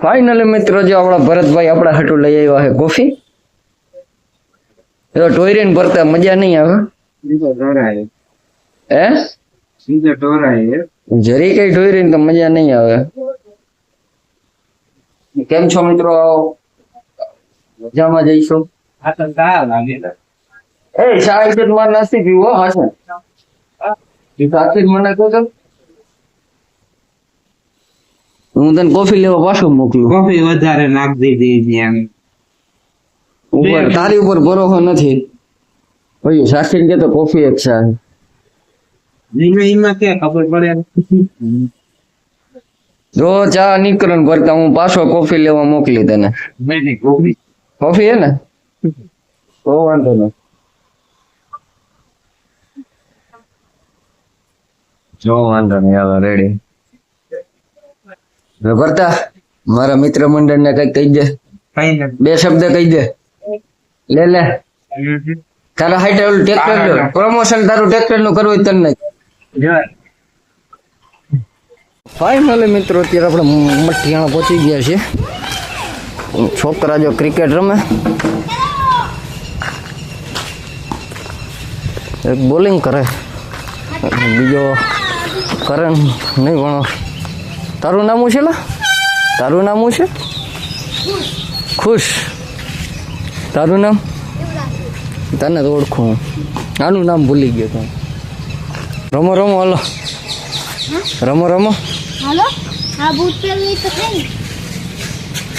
Finally મિત્રો જો આપણા ભરતભાઈ આપણા હાટુ લઈ આવ્યા છે કોફી. તો ટોયરીને ભરતા મજા નહીં આવે જરી કઈ ટોયરીને તો મજા નહીં આવે. કેમ છો મિત્રો? મજામાં જઈશું. એ સાહેબ મારે નથી પીવો હાસન સાચી મને કહો છો હું તને કોફી લેવા પાછો મોકલું. કોફી વધારે નાખ દીધી એમ ઉપર તારી ઉપર ભરોસો નથી. ભાઈ સાચી કે તો કોફી એક છે એમાં ક્યાં ખબર પડે. જો ચા નીકળન ભરતા હું પાછો કોફી લેવા મોકલી તને. કોફી હે ને તો વાંધો નહીં. જો વાંધો નહીં હાલો રેડી. ભરતા મારા મિત્ર મંડળ ને કઈક કહી દે. બે શબ્દ કહી દે. લે તારા હાઈટ ટ્રેક્ટર પ્રમોશન તારું ટ્રેક્ટર નું કરવું તને. ફાઇનલી મિત્રો અત્યારે આપણે મઠિયાણા પહોંચી ગયા છે. છોકરા જો ક્રિકેટ રમે, એક બોલિંગ કરે, બીજો કરે નહીં. પણ તારું નામ શું છે લા? તારું નામ શું છે? ખુશ. તારું નામ? તને તો ઓળખું, આનું નામ ભૂલી ગયો તું. રમો રમો હાલો, રમો રમો.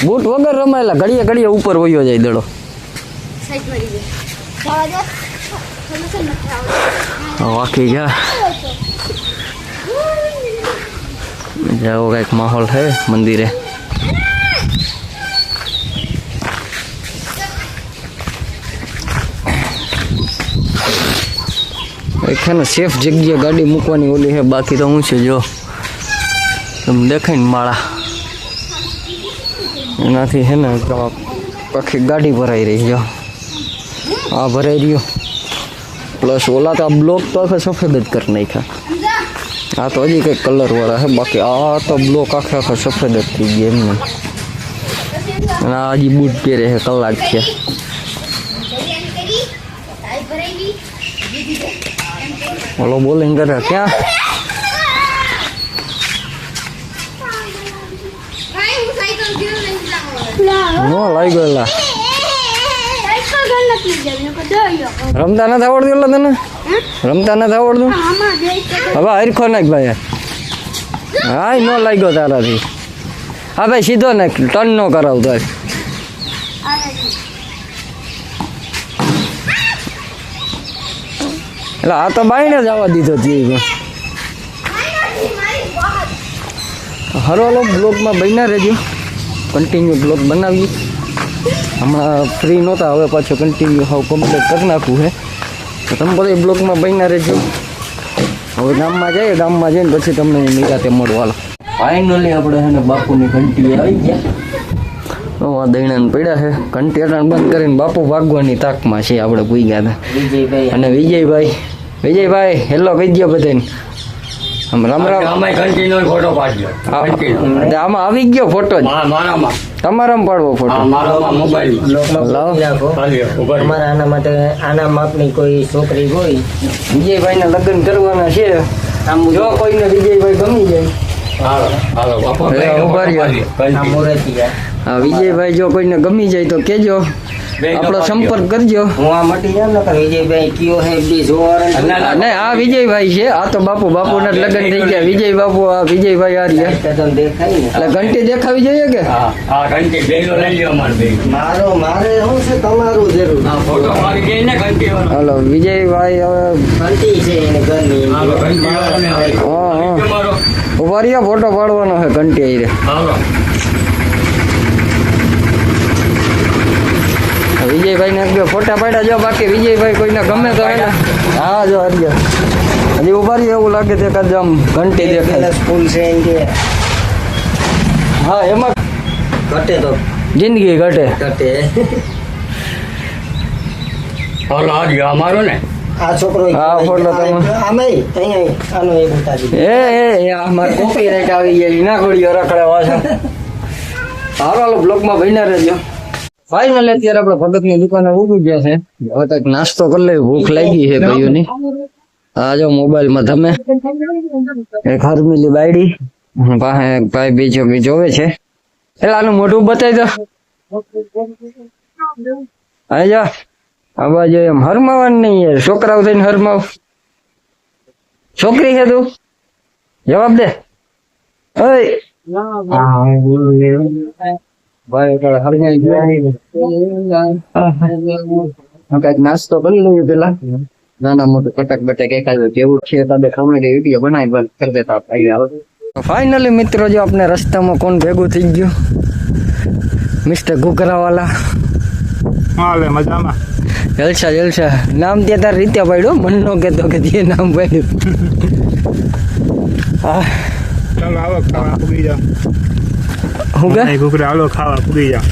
બૂટ વગર રમાયેલા ઘડીએ ઘડીએ ઉપર વયો જાય દડો. વાકી ગયા જાઓ, કઈક માહોલ है મંદિરે. એક છે ને સેફ જગ્યા ગાડી મૂકવાની ઓલી છે, બાકી તો હું છે જો તમે દેખાય ને માળા એનાથી છે ને આખી ગાડી ભરાઈ રહી. જો આ ભરાઈ રહ્યો, પ્લસ ઓલા તો આ બ્લોક તો આખા સફેદ જ કરી નાખ્યા. આ તો હજી કંઈક કલર વાળા છે, બાકી આ તો બ્લોક આખા આખા સફેદ જ થઈ ગયા એમને. અને આ હજી બૂટ પહેરે છે, કલાક છે. ઓલો બોલિંગ કરે ક્યાં? નો લાગ્યો એલા. રમતા નથી આવડતું એટલે તને? રમતા નથી આવડતું? હવે હરખો નાખ ભાઈ. હા નો લાગ્યો તારાથી. હા ભાઈ સીધો નાખ, ટર્ન નો કરાવ તાર. એટલે આ તો બાઈને જ આવવા દીધો હતી. હરો બ્લોગમાં બન્યા રહેજો, કન્ટિન્યુ બ્લોગ બનાવીએ. હમણાં ફ્રી નહોતા, હવે પાછો કન્ટિન્યુ હાવ કમ્પ્લીટ કરી નાખવું છે. તો તમે બધા બ્લોગમાં બન્યા રહેજો. હવે ગામમાં જઈએ, ગામમાં જઈને પછી તમને હું નિરાતે મળવા. હાલો ફાઇનલી આપણે છે ને બાપુની ઘંટી આવી ગયા. દૈણાને પડ્યા છે, ઘંટી અટાણ બંધ કરીને બાપુ ભાગવાની તાકમાં છે. આપણે ભૂઈ ગયા હતા. અને વિજયભાઈ હેલો કહી દો બધાને. રામ રામ. આમાં આવી ગયો ફોટો જ તમારામાં પાડવો ફોટો. અમારા આના માટે આના માપની કોઈ છોકરી હોય, વિજયભાઈ ના લગ્ન કરવાના છે. જો કોઈને વિજયભાઈ ગમી જાય, હા વિજયભાઈ જો કોઈને ગમી જાય તો કેજો, આપણો સંપર્ક કરજો. હું આ મટી જામ ને વિજયભાઈ કયો હે બી જોર ને. આ વિજયભાઈ છે, આ તો બાપુ ના લગ્ન થઈ ગયા. વિજય બાપુ, આ વિજયભાઈ આ રહ્યા. દેખાય ને એટલે ઘંટી દેખાવી જોઈએ કે મારે શું છે તમારું જરૂર. હાલો વિજયભાઈ હવે ઘંટી છે એને ઘરની. ઉભા રહ્યા, ફોટો પાડવાનો છે ઘંટી આવી રે. વિજયભાઈ ને એક ફોટા પાડ્યા જો, બાકી વિજયભાઈ કોઈને ગમે તો એને. હા જો હરિયો હજી ઉભા રહી, એવું લાગે છે કે આમ ઘંટી દેખાય. સ્કૂલ છે એમ કે હા એમાં ઘટે તો જિંદગી ઘટે. હાલો આજે અમારો ને આ છોકરો હા ફોટો તમે આમે અહીંયા આનો એક ઉતારી એ આ માર કોપીરાઈટ આવી ગઈ ના ગોળીઓ રખડાવા છે. હારો હાલો બ્લોગમાં બન્યા રહેજો. ફાઇનલી અત્યારે આપણે ભગતની દુકાને ઊભી ગયા છે. હવે કંઈક નાસ્તો કરી લઈએ, ભૂખ લાગી છે ભાઈઓની. આ જો મોબાઈલમાં તમે એક હરમીલી બાયડી પાસે એક ભાઈ બીજો જોવે છે. એટલે આનું મોઢું બતાવી દો. હા જા આ બાજુ એમ હરમાવાનું નહીં યાર, છોકરાઓ થઈને હરમાવ. છોકરી છે તું? જવાબ દે. ઓય ભાઈ કઈક નાસ્તો કરી લઈએ પેલા. નાના મોટું કટક બટક એકાદ કેવું છે તમે ખમણી વિડીયો બનાવી બંધ કરી દેતા. ફાઇનલી મિત્રો જો આપણે રસ્તામાં કોણ ભેગું થઈ ગયું? મિસ્ટર ઘૂઘરાવાલા. હાલે મજામાં. જલસા જલસા. નામ ત્યાં તાર રીતે પાડ્યું, મન નો કેતો કે તે નામ પાડ્યું. ચાલો આવો ખાવા પૂરી જાઓ. હું કે ઘૂઘરા હાલો ખાવા પૂરી જાઓ.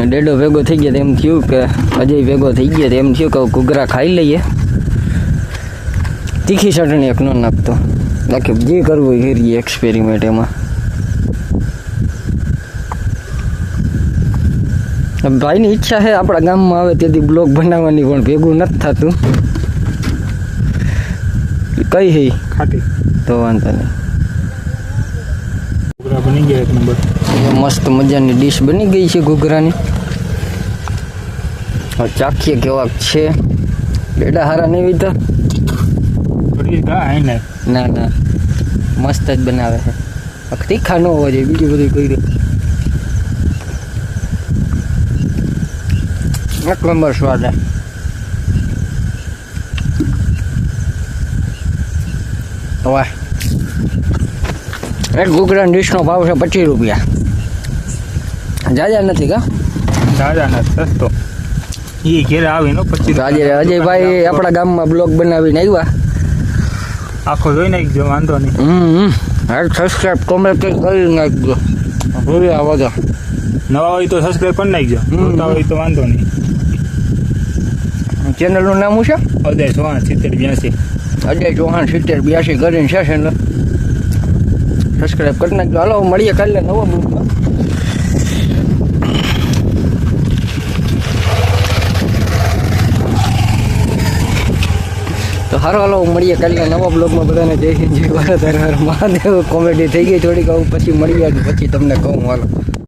ડેડો ભેગો થઈ ગયો એમ થયું કે અજય ભેગો થઈ ગયો એમ થયું કે ઘૂઘરા ખાઈ લઈએ. તીખી ચટણી એક ન નાખતો, બાકી જે કરવું એ કરીએ એક્સપેરિમેન્ટ એમાં. ભાઈની ઈચ્છા છે આપણા ગામમાં આવે તેથી બ્લોગ બનાવવાની, પણ ભેગું નથી થતું. કઈ હે ખાટી તો વાંધો નહીં. ઘૂઘરા બની ગયા એક નંબર. મસ્ત મજાની ડીશ બની ગઈ છે ઘૂઘરાની. હવે ચાખીએ કેવાક છે. બેડા હારા નહીં વિતા? ના ના મસ્ત જ બનાવે છે. તીખા ન હોવા જોઈએ, બીજું બધું કર્યું એક નંબર સ્વાદ. હવે એક ઘૂઘરાની ડીશનો ભાવ છે 25 રૂપિયા. જાજા નથી કા? દાદા નથી, સસ્તો. એ ઘેરે આવી નો 25. આજે અજયભાઈ આપણા ગામમાં બ્લોગ બનાવીને આવ્યા. આખો જોઈ નાખજો, વાંધો નહીં. સબસ્ક્રાઈબ કોમેન્ટ કરી નાખજો. ભૂલી આવો તો નવા હોય તો સબસ્ક્રાઈબ કરી નાખજો, મોટા હોય તો વાંધો નહીં. ચેનલનું નામ શું છે? અજય ચૌહાણ 7082. અજય ચૌહાણ 7082 કરીને છે ચેનલ. સબસ્ક્રાઈબ કરી નાખજો. હાલો મળીએ કાલે નવા બ્લોગમાં. તો હારો હાલો મળીએ કાલે નવા બ્લોગમાં. બધાને જય હિન્દ જય ભારત હર હર મહાદેવ. કોમેડી થઈ ગઈ થોડીક, પછી મળીએ પછી તમને કહું. હાલો.